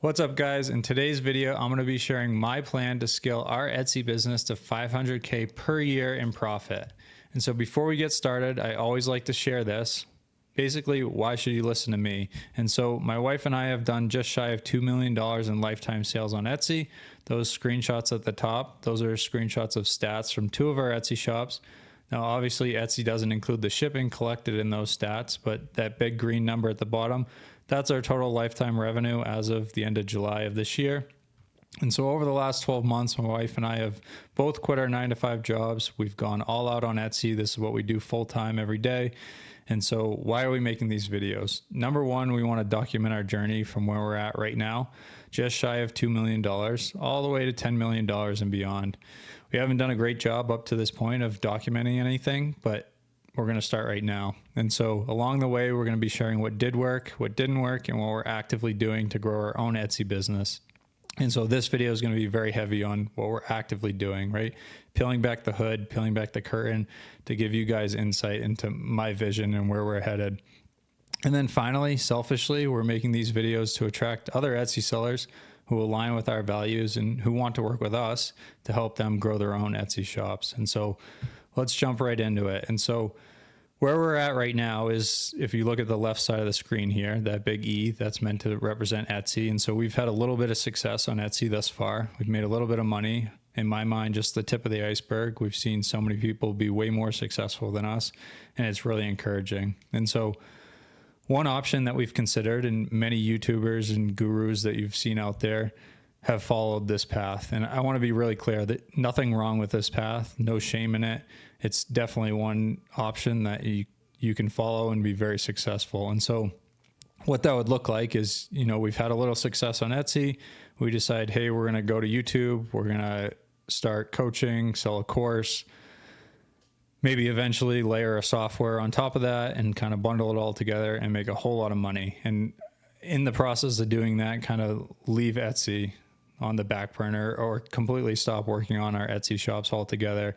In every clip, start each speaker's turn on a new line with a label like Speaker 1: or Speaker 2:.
Speaker 1: What's up, guys? In today's video, I'm going to be sharing my plan to scale our Etsy business to 500K per year in profit. And so before we get started, I always like to share this. Basically, why should you listen to me? And so my wife and I have done just shy of $2 million in lifetime sales on Etsy. Those screenshots at the top, those are screenshots of stats from two of our Etsy shops. Now, obviously, Etsy doesn't include the shipping collected in those stats, but that big green number at the bottom, that's our total lifetime revenue as of the end of July of this year. And so over the last 12 months, my wife and I have both quit our 9-to-5 jobs. We've gone all out on Etsy. This is what we do full time every day. And so why are we making these videos? Number one, we want to document our journey from where we're at right now, just shy of $2 million, all the way to $10 million and beyond. We haven't done a great job up to this point of documenting anything, but we're going to start right now. And so along the way, we're going to be sharing what did work, what didn't work, and what we're actively doing to grow our own Etsy business. And so this video is going to be very heavy on what we're actively doing, right? Peeling back the hood, peeling back the curtain to give you guys insight into my vision and where we're headed. And then finally, selfishly, we're making these videos to attract other Etsy sellers who align with our values and who want to work with us to help them grow their own Etsy shops. And so let's jump right into it. And so where we're at right now is, if you look at the left side of the screen here, that big E, that's meant to represent Etsy. And so we've had a little bit of success on Etsy thus far. We've made a little bit of money. In my mind, just the tip of the iceberg. We've seen so many people be way more successful than us, and it's really encouraging. And so one option that we've considered, and many YouTubers and gurus that you've seen out there have followed this path. And I want to be really clear that nothing wrong with this path, no shame in it. It's definitely one option that you can follow and be very successful. And so what that would look like is, we've had a little success on Etsy. We decide, hey, we're going to go to YouTube. We're going to start coaching, sell a course, maybe eventually layer a software on top of that and kind of bundle it all together and make a whole lot of money. And in the process of doing that, kind of leave Etsy on the back burner or completely stop working on our Etsy shops altogether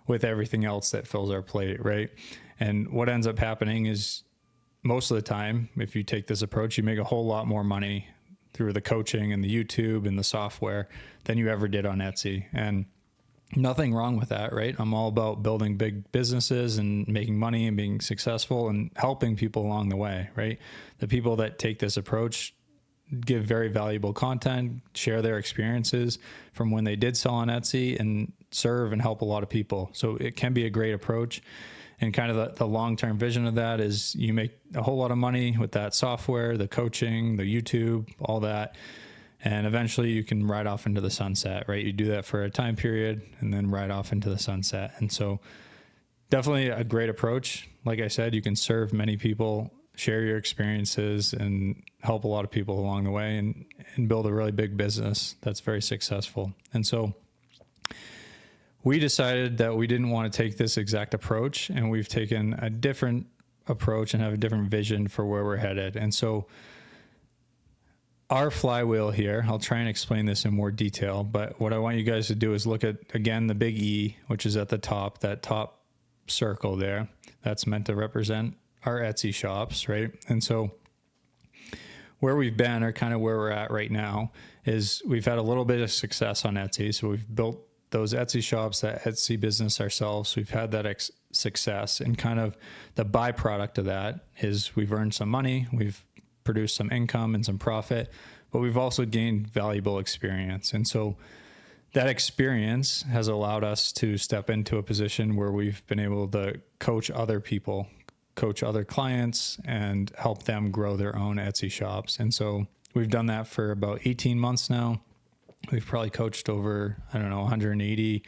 Speaker 1: with everything else that fills our plate, right? And what ends up happening is, most of the time, if you take this approach, you make a whole lot more money through the coaching and the YouTube and the software than you ever did on Etsy. And nothing wrong with that, right? I'm all about building big businesses and making money and being successful and helping people along the way, right? The people that take this approach give very valuable content, share their experiences from when they did sell on Etsy, and serve and help a lot of people. So it can be a great approach. And kind of the long-term vision of that is you make a whole lot of money with that software, the coaching, the YouTube, all that. And eventually you can ride off into the sunset, right? You do that for a time period and then ride off into the sunset. And so definitely a great approach. Like I said, you can serve many people, share your experiences, and help a lot of people along the way and build a really big business that's very successful. And so we decided that we didn't want to take this exact approach, and we've taken a different approach and have a different vision for where we're headed. And so our flywheel here, I'll try and explain this in more detail, but what I want you guys to do is look at, again, the big E, which is at the top, that top circle there. That's meant to represent our Etsy shops, right? And so where we've been, or kind of where we're at right now, is we've had a little bit of success on Etsy. So we've built those Etsy shops, that Etsy business ourselves. We've had that success, and kind of the byproduct of that is we've earned some money, we've produced some income and some profit, but we've also gained valuable experience. And so that experience has allowed us to step into a position where we've been able to coach other people, coach other clients, and help them grow their own Etsy shops. And so we've done that for about 18 months now. We've probably coached over, 180,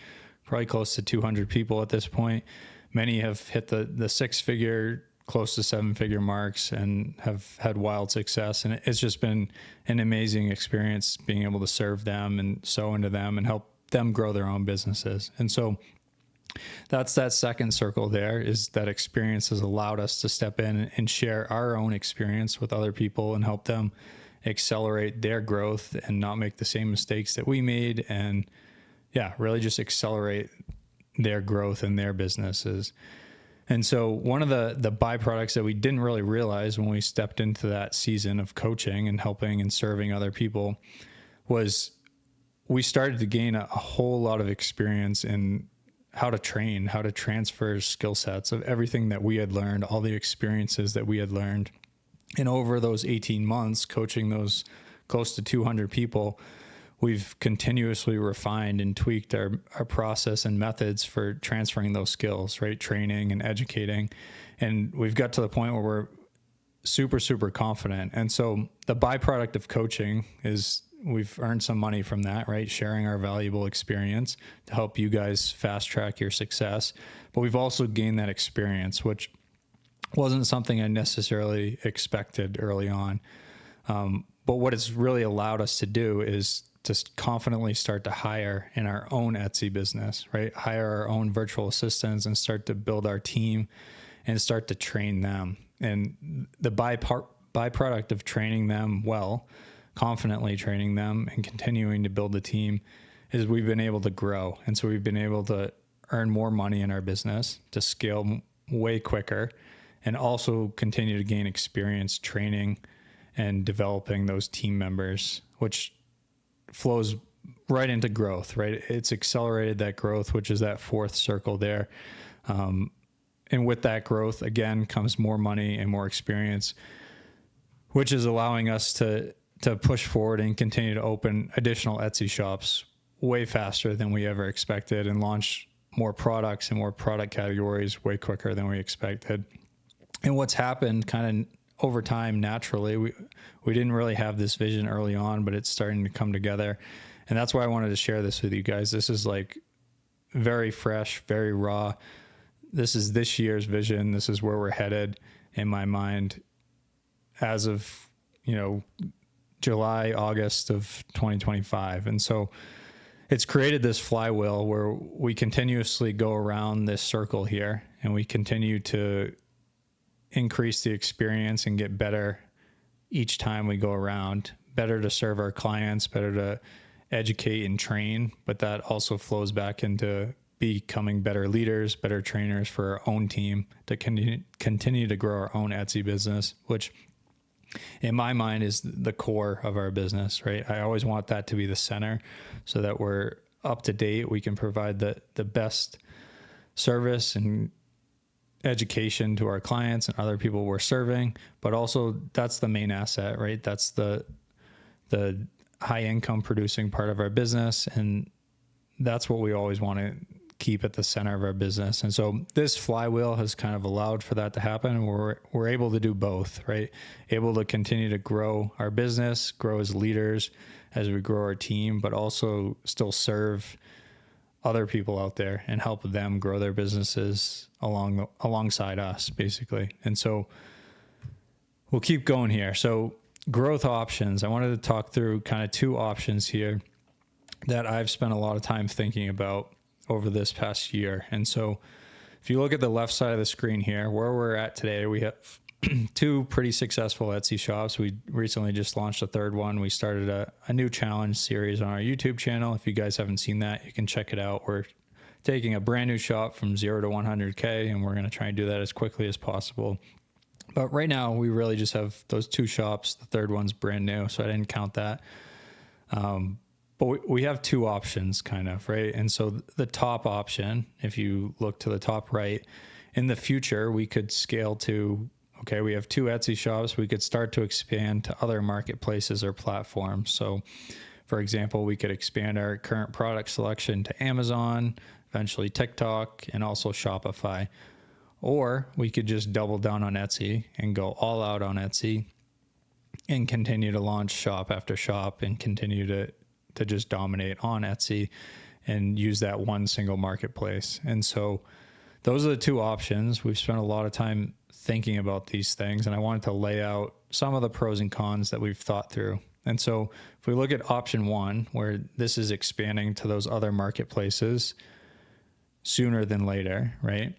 Speaker 1: probably close to 200 people at this point. Many have hit the 6-figure, close to 7-figure marks and have had wild success. And it's just been an amazing experience being able to serve them and sow into them and help them grow their own businesses. And so that's that second circle there, is that experience has allowed us to step in and share our own experience with other people and help them accelerate their growth and not make the same mistakes that we made, and really just accelerate their growth in their businesses. And so one of the byproducts that we didn't really realize when we stepped into that season of coaching and helping and serving other people was we started to gain a whole lot of experience in how to train, how to transfer skill sets of everything that we had learned, all the experiences that we had learned. And over those 18 months, coaching those close to 200 people, we've continuously refined and tweaked our process and methods for transferring those skills, right? Training and educating. And we've got to the point where we're super, super confident. And so the byproduct of coaching is we've earned some money from that, right? Sharing our valuable experience to help you guys fast track your success. But we've also gained that experience, which wasn't something I necessarily expected early on. But what it's really allowed us to do is to confidently start to hire in our own Etsy business, right? Hire our own virtual assistants and start to build our team and start to train them. And the byproduct of training them well, confidently training them and continuing to build the team is we've been able to grow. And so we've been able to earn more money in our business, to scale way quicker, and also continue to gain experience training and developing those team members, which flows right into growth, right? It's accelerated that growth, which is that fourth circle there. And with that growth, again, comes more money and more experience, which is allowing us to push forward and continue to open additional Etsy shops way faster than we ever expected and launch more products and more product categories way quicker than we expected. And what's happened kind of over time, naturally, we didn't really have this vision early on, but it's starting to come together. And that's why I wanted to share this with you guys. This is like very fresh, very raw. This is this year's vision. This is where we're headed in my mind as of, July, August of 2025. And so it's created this flywheel where we continuously go around this circle here and we continue to increase the experience and get better each time we go around, better to serve our clients, better to educate and train, but that also flows back into becoming better leaders, better trainers for our own team to continue to grow our own Etsy business, which in my mind is the core of our business, right? I always want that to be the center so that we're up to date. We can provide the best service and education to our clients and other people we're serving, but also that's the main asset, right? That's the high income producing part of our business. And that's what we always want to keep at the center of our business. And so this flywheel has kind of allowed for that to happen. And we're able to do both, right? Able to continue to grow our business, grow as leaders as we grow our team, but also still serve other people out there and help them grow their businesses alongside us, basically. And so we'll keep going here. So growth options. I wanted to talk through kind of two options here that I've spent a lot of time thinking about over this past year. And so if you look at the left side of the screen here, where we're at today, we have two pretty successful Etsy shops. We recently just launched a third one. We started a new challenge series on our YouTube channel. If you guys haven't seen that, you can check it out. We're taking a brand new shop from 0 to 100K, and we're going to try and do that as quickly as possible. But right now, we really just have those two shops. The third one's brand new, so I didn't count that. But we have two options kind of, right? And so the top option, if you look to the top right, in the future, we could scale to, okay, we have two Etsy shops. We could start to expand to other marketplaces or platforms. So for example, we could expand our current product selection to Amazon, eventually TikTok, and also Shopify. Or we could just double down on Etsy and go all out on Etsy and continue to launch shop after shop and continue to just dominate on Etsy and use that one single marketplace. And so those are the two options. We've spent a lot of time thinking about these things, and I wanted to lay out some of the pros and cons that we've thought through. And so if we look at option one, where this is expanding to those other marketplaces sooner than later, right?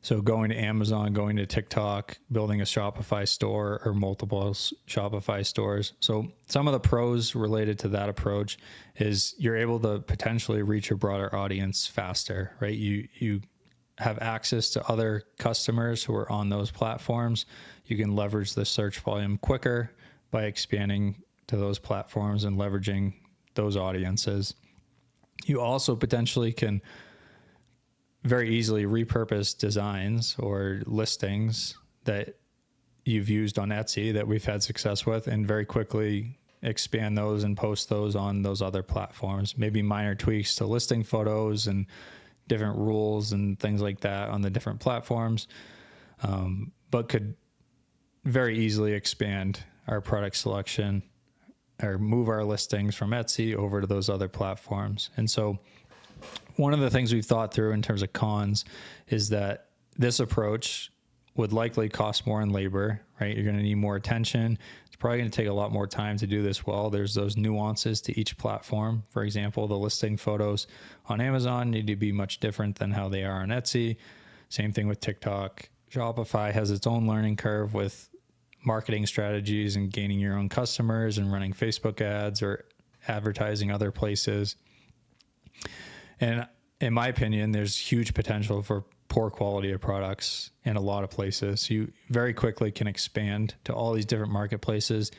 Speaker 1: So going to Amazon, going to TikTok, building a Shopify store or multiple Shopify stores. So some of the pros related to that approach is you're able to potentially reach a broader audience faster, right? You have access to other customers who are on those platforms. You can leverage the search volume quicker by expanding to those platforms and leveraging those audiences. You also potentially can very easily repurpose designs or listings that you've used on Etsy that we've had success with, and very quickly expand those and post those on those other platforms. Maybe minor tweaks to listing photos and different rules and things like that on the different platforms, but could very easily expand our product selection or move our listings from Etsy over to those other platforms. And so one of the things we've thought through in terms of cons is that this approach would likely cost more in labor, right? You're going to need more attention. It's probably going to take a lot more time to do this well. There's those nuances to each platform. For example, the listing photos on Amazon need to be much different than how they are on Etsy. Same thing with TikTok. Shopify has its own learning curve with marketing strategies and gaining your own customers and running Facebook ads or advertising other places. And in my opinion, there's huge potential for poor quality of products in a lot of places. You very quickly can expand to all these different marketplaces,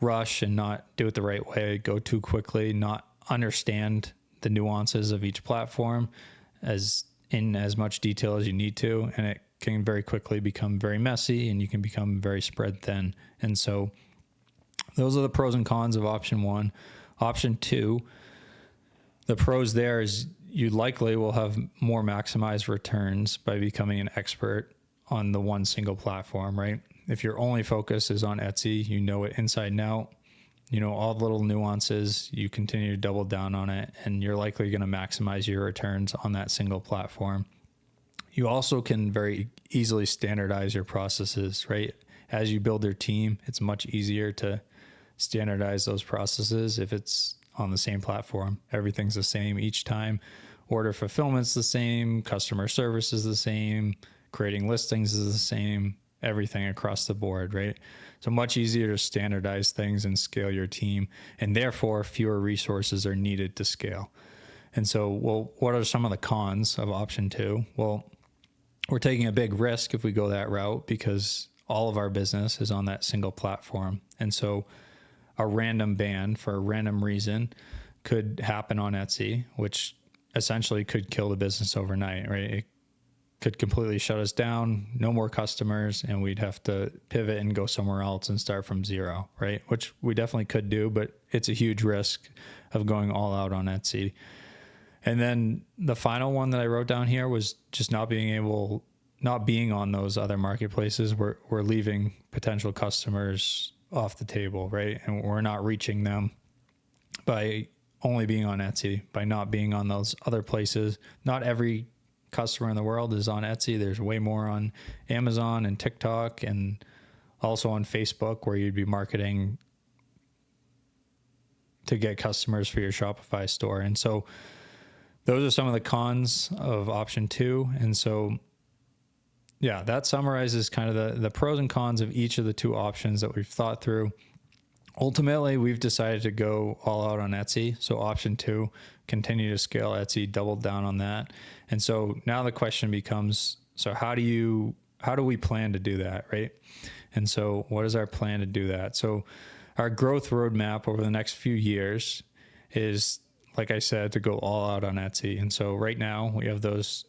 Speaker 1: rush and not do it the right way, go too quickly, not understand the nuances of each platform as much detail as you need to. And it can very quickly become very messy and you can become very spread thin. And so those are the pros and cons of option one. Option two, the pros there is you likely will have more maximized returns by becoming an expert on the one single platform, right? If your only focus is on Etsy, you know it inside and out, you know all the little nuances, you continue to double down on it, and you're likely going to maximize your returns on that single platform. You also can very easily standardize your processes, right? As you build your team, it's much easier to standardize those processes if it's on the same platform. Everything's the same each time. Order fulfillment's the same, customer service is the same, creating listings is the same, everything across the board, right? So much easier to standardize things and scale your team, and therefore fewer resources are needed to scale. And so, well, what are some of the cons of option two? Well, we're taking a big risk if we go that route because all of our business is on that single platform. And so a random ban for a random reason could happen on Etsy, which essentially could kill the business overnight, right? It could completely shut us down, no more customers, and we'd have to pivot and go somewhere else and start from zero, right? Which we definitely could do, but it's a huge risk of going all out on Etsy. And then the final one that I wrote down here was just not being on those other marketplaces. We're leaving potential customers off the table, right? And we're not reaching them by only being on Etsy, by not being on those other places. Not every customer in the world is on Etsy. There's way more on Amazon and TikTok and also on Facebook where you'd be marketing to get customers for your Shopify store. And so those are some of the cons of option two. And so, yeah, that summarizes kind of the pros and cons of each of the two options that we've thought through. Ultimately, we've decided to go all out on Etsy. So option two, continue to scale Etsy, double down on that. And so now the question becomes, so how do we plan to do that, right? And so what is our plan to do that? So our growth roadmap over the next few years is, like I said, to go all out on Etsy. And so right now we have those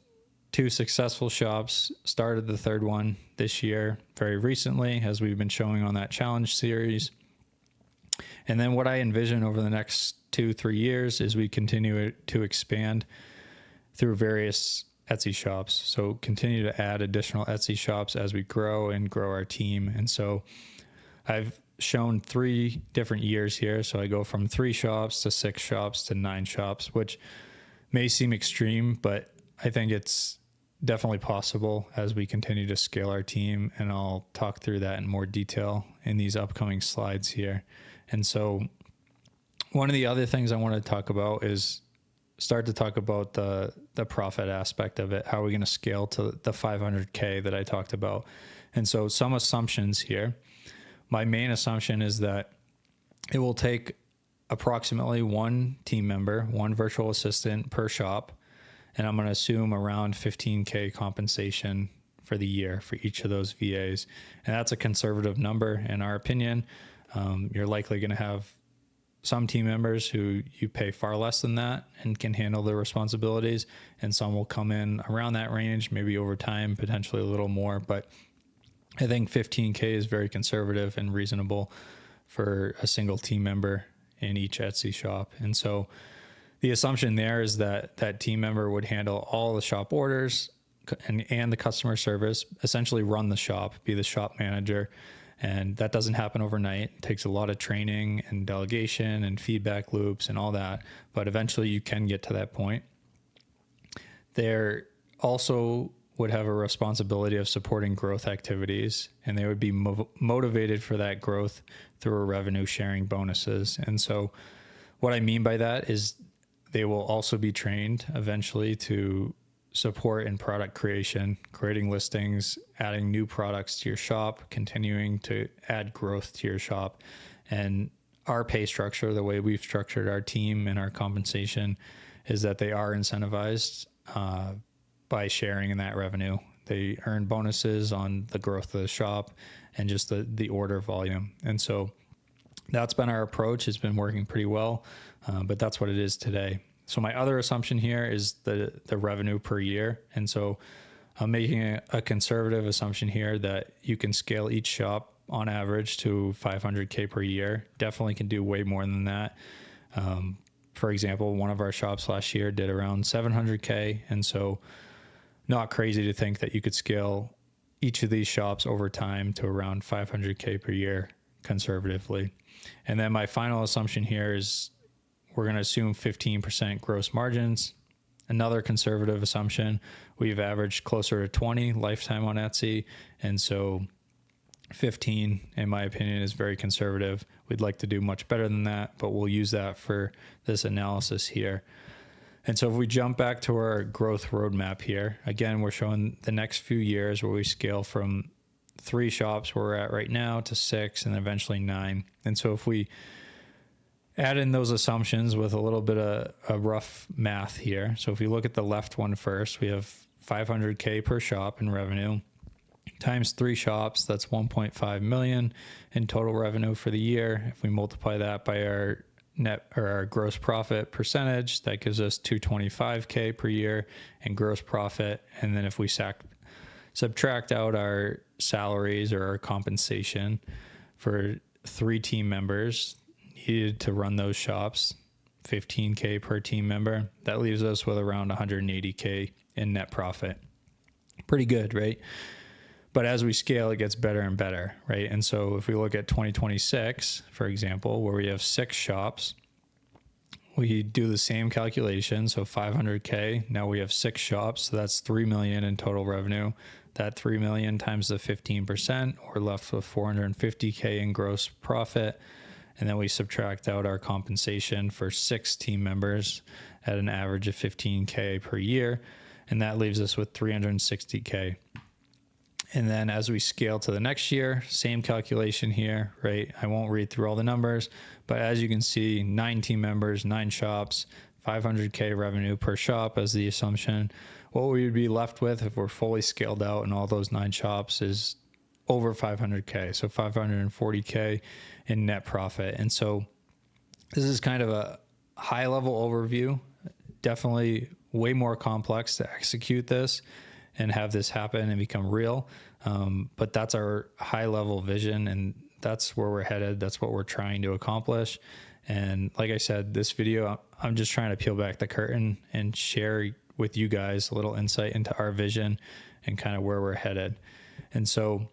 Speaker 1: two successful shops, started the third one this year very recently, as we've been showing on that challenge series. And then what I envision over the next 2-3 years is we continue to expand through various Etsy shops. So continue to add additional Etsy shops as we grow and grow our team. And so I've shown 3 different years here. So I go from 3 shops to 6 shops to 9 shops, which may seem extreme, but I think it's definitely possible as we continue to scale our team. And I'll talk through that in more detail in these upcoming slides here. And so one of the other things I want to talk about is start to talk about the profit aspect of it. How are we going to scale to the 500K that I talked about? And so some assumptions here. My main assumption is that it will take approximately 1 team member, 1 virtual assistant per shop, And I'm going to assume around 15K compensation for the year for each of those VAs. And that's a conservative number in our opinion. You're likely going to have some team members who you pay far less than that and can handle their responsibilities, and some will come in around that range, maybe over time, potentially a little more. But I think 15K is very conservative and reasonable for a single team member in each Etsy shop. And so the assumption there is that that team member would handle all the shop orders and the customer service, essentially run the shop, be the shop manager. And that doesn't happen overnight. It takes a lot of training and delegation and feedback loops and all that. But eventually you can get to that point. There also would have a responsibility of supporting growth activities, and they would be motivated for that growth through revenue sharing bonuses. And so what I mean by that is they will also be trained eventually to support in product creation, creating listings, adding new products to your shop, continuing to add growth to your shop. And our pay structure, the way we've structured our team and our compensation, is that they are incentivized by sharing in that revenue. They earn bonuses on the growth of the shop and just the order volume. And so that's been our approach. It's been working pretty well, but that's what it is today. So my other assumption here is the revenue per year. And so I'm making a conservative assumption here that you can scale each shop on average to 500K per year. Definitely can do way more than that. For example, one of our shops last year did around 700K. And so not crazy to think that you could scale each of these shops over time to around 500K per year conservatively. And then my final assumption here is we're going to assume 15% gross margins. Another conservative assumption, we've averaged closer to 20 lifetime on Etsy. And so 15, in my opinion, is very conservative. We'd like to do much better than that, but we'll use that for this analysis here. And so if we jump back to our growth roadmap here, again, we're showing the next few years where we scale from 3 shops where we're at right now to 6 and eventually 9. And so if we add in those assumptions with a little bit of a rough math here. So if we look at the left one first, we have 500K per shop in revenue times 3 shops. That's 1.5 million in total revenue for the year. If we multiply that by our net or our gross profit percentage, that gives us 225K per year in gross profit. And then if we subtract out our salaries or our compensation for 3 team members needed to run those shops, 15K per team member, that leaves us with around 180K in net profit. Pretty good, right? But as we scale, it gets better and better, right? And so if we look at 2026, for example, where we have 6 shops, we do the same calculation. So 500K, now we have 6 shops. So that's 3 million in total revenue. That 3 million times the 15%, we're left with 450K in gross profit. And then we subtract out our compensation for 6 team members at an average of 15K per year. And that leaves us with 360K. And then as we scale to the next year, same calculation here, right? I won't read through all the numbers, but as you can see, 9 team members, 9 shops, 500K revenue per shop as the assumption. What we would be left with if we're fully scaled out and all those 9 shops is over 500K. So 540K in net profit. And so this is kind of a high level overview, definitely way more complex to execute this and have this happen and become real. But that's our high level vision, and that's where we're headed. That's what we're trying to accomplish. And like I said, this video, I'm just trying to peel back the curtain and share with you guys a little insight into our vision and kind of where we're headed. And so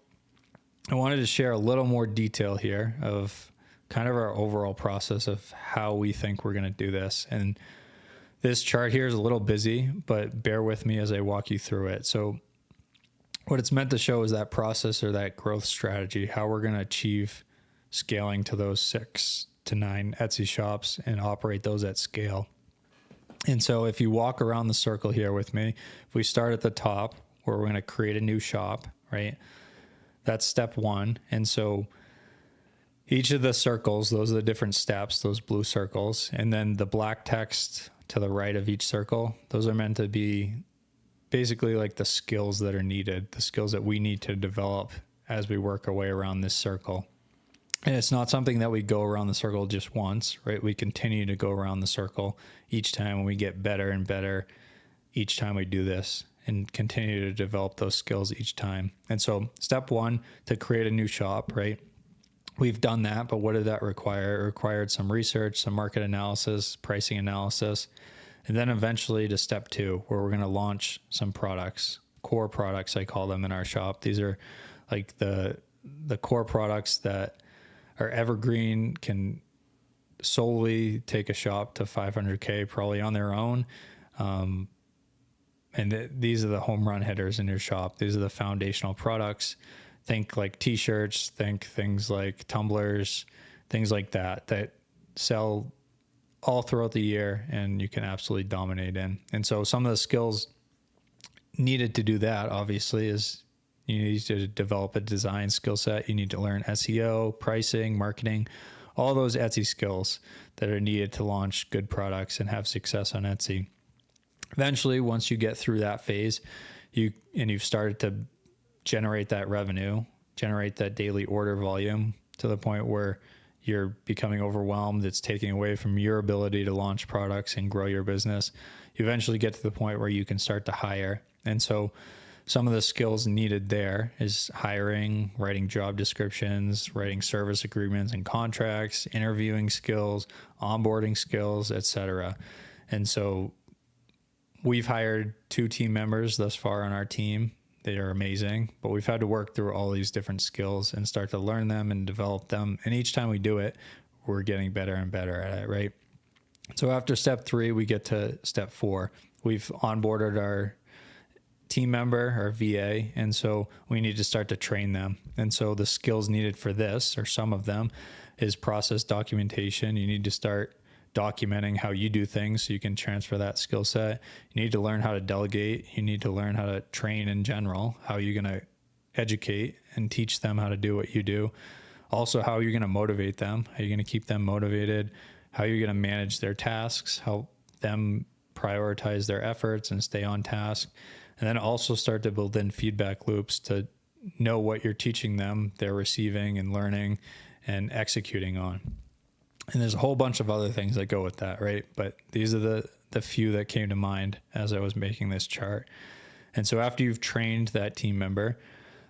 Speaker 1: I wanted to share a little more detail here of kind of our overall process of how we think we're going to do this. And this chart here is a little busy, but bear with me as I walk you through it. So what it's meant to show is that process or that growth strategy, how we're going to achieve scaling to those 6 to 9 Etsy shops and operate those at scale. And so if you walk around the circle here with me, if we start at the top where we're going to create a new shop, right? That's step 1. And so each of the circles, those are the different steps, those blue circles. And then the black text to the right of each circle, those are meant to be basically like the skills that are needed, the skills that we need to develop as we work our way around this circle. And it's not something that we go around the circle just once, right? We continue to go around the circle each time, and we get better and better each time we do this, and continue to develop those skills each time. And so step one, to create a new shop, right? We've done that, but what did that require? It required some research, some market analysis, pricing analysis, and then eventually to step two, where we're going to launch some products, core products, I call them in our shop. These are like the core products that are evergreen, can solely take a shop to 500K probably on their own. These are the home run hitters in your shop. These are the foundational products. Think like t-shirts, think things like tumblers, things like that sell all throughout the year and you can absolutely dominate in. And so some of the skills needed to do that, obviously, is you need to develop a design skill set. You need to learn SEO, pricing, marketing, all those Etsy skills that are needed to launch good products and have success on Etsy. Eventually, once you get through that phase, you've started to generate that revenue, generate that daily order volume to the point where you're becoming overwhelmed. It's taking away from your ability to launch products and grow your business. You eventually get to the point where you can start to hire. And so some of the skills needed there is hiring, writing job descriptions, writing service agreements and contracts, interviewing skills, onboarding skills, etc. And so we've hired 2 team members thus far on our team. They are amazing, but we've had to work through all these different skills and start to learn them and develop them. And each time we do it, we're getting better and better at it, right? So after step 3, we get to step 4. We've onboarded our team member, our VA, and so we need to start to train them. And so the skills needed for this, or some of them, is process documentation. You need to start documenting how you do things so you can transfer that skill set. You need to learn how to delegate. You need to learn how to train in general, how you're going to educate and teach them how to do what you do. Also, how you're going to motivate them, how you're going to keep them motivated, how you're going to manage their tasks, help them prioritize their efforts and stay on task. And then also start to build in feedback loops to know what you're teaching them, they're receiving and learning and executing on. And there's a whole bunch of other things that go with that, right? But these are the few that came to mind as I was making this chart. And so after you've trained that team member,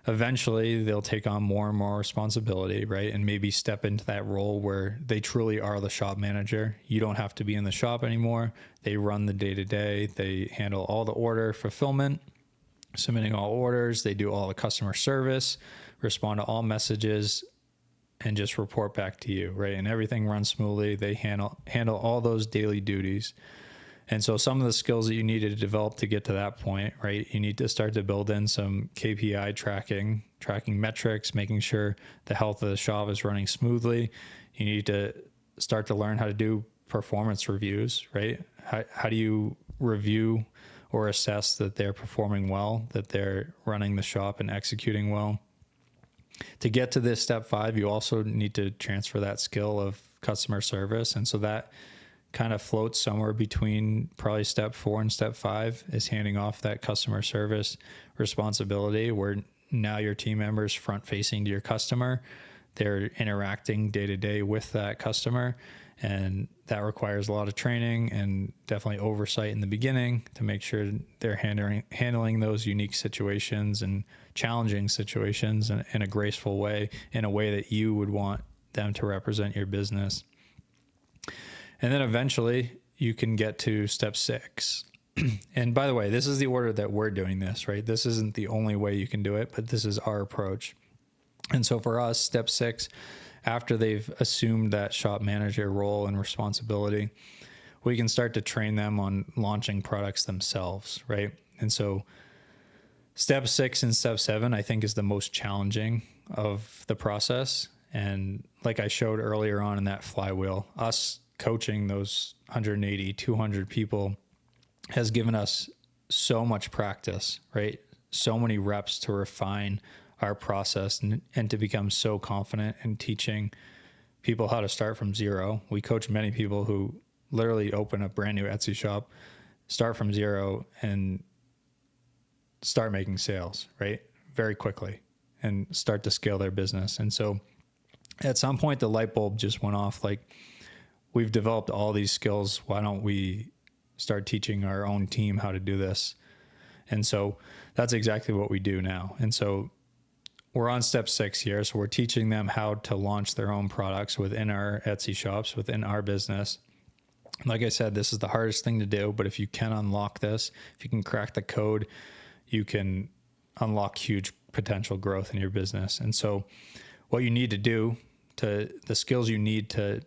Speaker 1: eventually they'll take on more and more responsibility, right? And maybe step into that role where they truly are the shop manager. You don't have to be in the shop anymore. They run the day-to-day. They handle all the order fulfillment, submitting all orders. They do all the customer service, respond to all messages, and just report back to you, right? And everything runs smoothly. They handle all those daily duties. And so some of the skills that you need to develop to get to that point, right? You need to start to build in some KPI tracking metrics, making sure the health of the shop is running smoothly. You need to start to learn how to do performance reviews, right? How do you review or assess that they're performing well, that they're running the shop and executing well? To get to this step 5, you also need to transfer that skill of customer service. And so that kind of floats somewhere between probably step 4 and step 5 is handing off that customer service responsibility, where now your team members front facing to your customer. They're interacting day to day with that customer. And that requires a lot of training and definitely oversight in the beginning to make sure they're handling those unique situations and challenging situations in a graceful way, in a way that you would want them to represent your business. And then eventually you can get to step 6. And by the way, this is the order that we're doing this, right? This isn't the only way you can do it, but this is our approach. And so for us, step 6, after they've assumed that shop manager role and responsibility, we can start to train them on launching products themselves, right? And so step 6 and step 7, I think, is the most challenging of the process. And like I showed earlier on in that flywheel, us coaching those 180, 200 people has given us so much practice, right? So many reps to refine our process and to become so confident in teaching people how to start from zero. We coach many people who literally open a brand new Etsy shop, start from zero, and start making sales, right? Very quickly, and start to scale their business. And so at some point, the light bulb just went off. Like, we've developed all these skills. Why don't we start teaching our own team how to do this? And so that's exactly what we do now. And so we're on step 6 here. So we're teaching them how to launch their own products within our Etsy shops, within our business. Like I said, this is the hardest thing to do, but if you can unlock this, if you can crack the code, you can unlock huge potential growth in your business. And so what you need to do, the skills you need to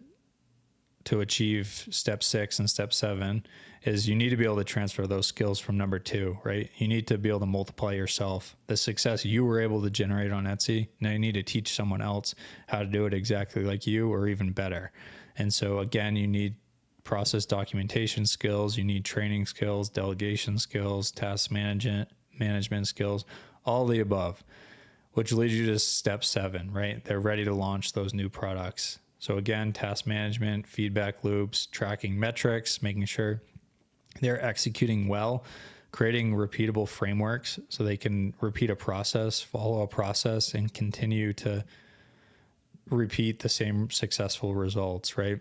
Speaker 1: achieve step 6 and step 7 is you need to be able to transfer those skills from number 2, right? You need to be able to multiply yourself. The success you were able to generate on Etsy, now you need to teach someone else how to do it exactly like you or even better. And so again, you need process documentation skills, you need training skills, delegation skills, task management skills, all the above, which leads you to step 7, right? They're ready to launch those new products. So again, task management, feedback loops, tracking metrics, making sure they're executing well, creating repeatable frameworks so they can repeat a process, follow a process, and continue to repeat the same successful results, right?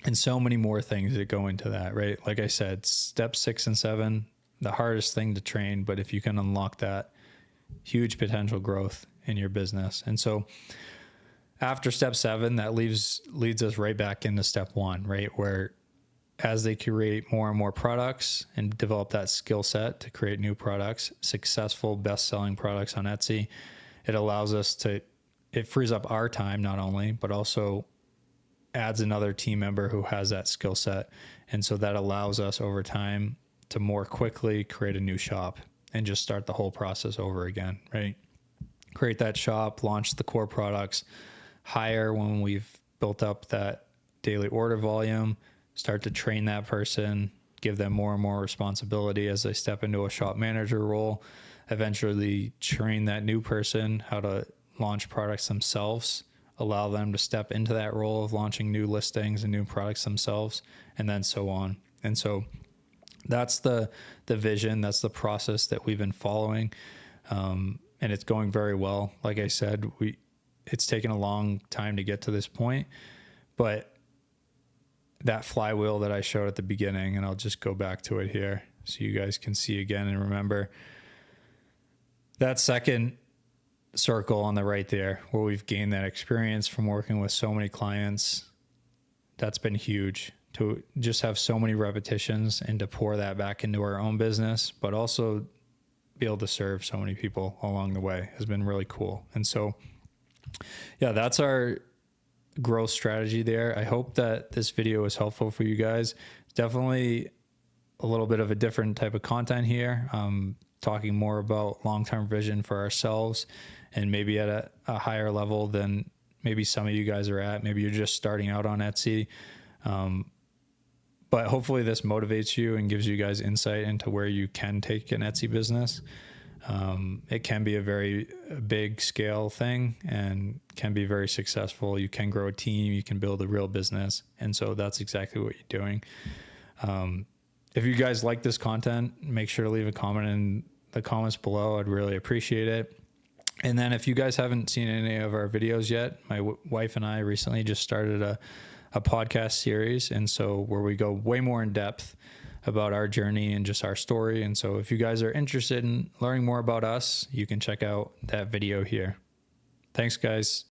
Speaker 1: And so many more things that go into that, right? Like I said, step 6 and 7, the hardest thing to train, but if you can unlock that, huge potential growth in your business. And so after step 7, that leads us right back into step 1, right? Where as they create more and more products and develop that skill set to create new products, successful best-selling products on Etsy, it allows us to, it frees up our time not only, but also adds another team member who has that skill set. And so that allows us over time to more quickly create a new shop and just start the whole process over again, right? Create that shop, launch the core products, hire when we've built up that daily order volume, start to train that person, give them more and more responsibility as they step into a shop manager role, eventually train that new person how to launch products themselves, allow them to step into that role of launching new listings and new products themselves, and then so on. And so that's the vision, that's the process that we've been following. And it's going very well. Like I said, it's taken a long time to get to this point, but that flywheel that I showed at the beginning, and I'll just go back to it here so you guys can see again and remember that second circle on the right there where we've gained that experience from working with so many clients. That's been huge to just have so many repetitions and to pour that back into our own business, but also be able to serve so many people along the way has been really cool. And so, yeah, that's our growth strategy there. I hope that this video was helpful for you guys. It's definitely a little bit of a different type of content here. Talking more about long-term vision for ourselves and maybe at a higher level than maybe some of you guys are at. Maybe you're just starting out on Etsy. But hopefully this motivates you and gives you guys insight into where you can take an Etsy business. It can be a very big scale thing and can be very successful. You can grow a team, you can build a real business. And so that's exactly what you're doing. If you guys like this content, make sure to leave a comment in the comments below. I'd really appreciate it. And then if you guys haven't seen any of our videos yet, my wife and I recently just started a podcast series. And so where we go way more in depth about our journey and just our story. And so if you guys are interested in learning more about us, you can check out that video here. Thanks, guys.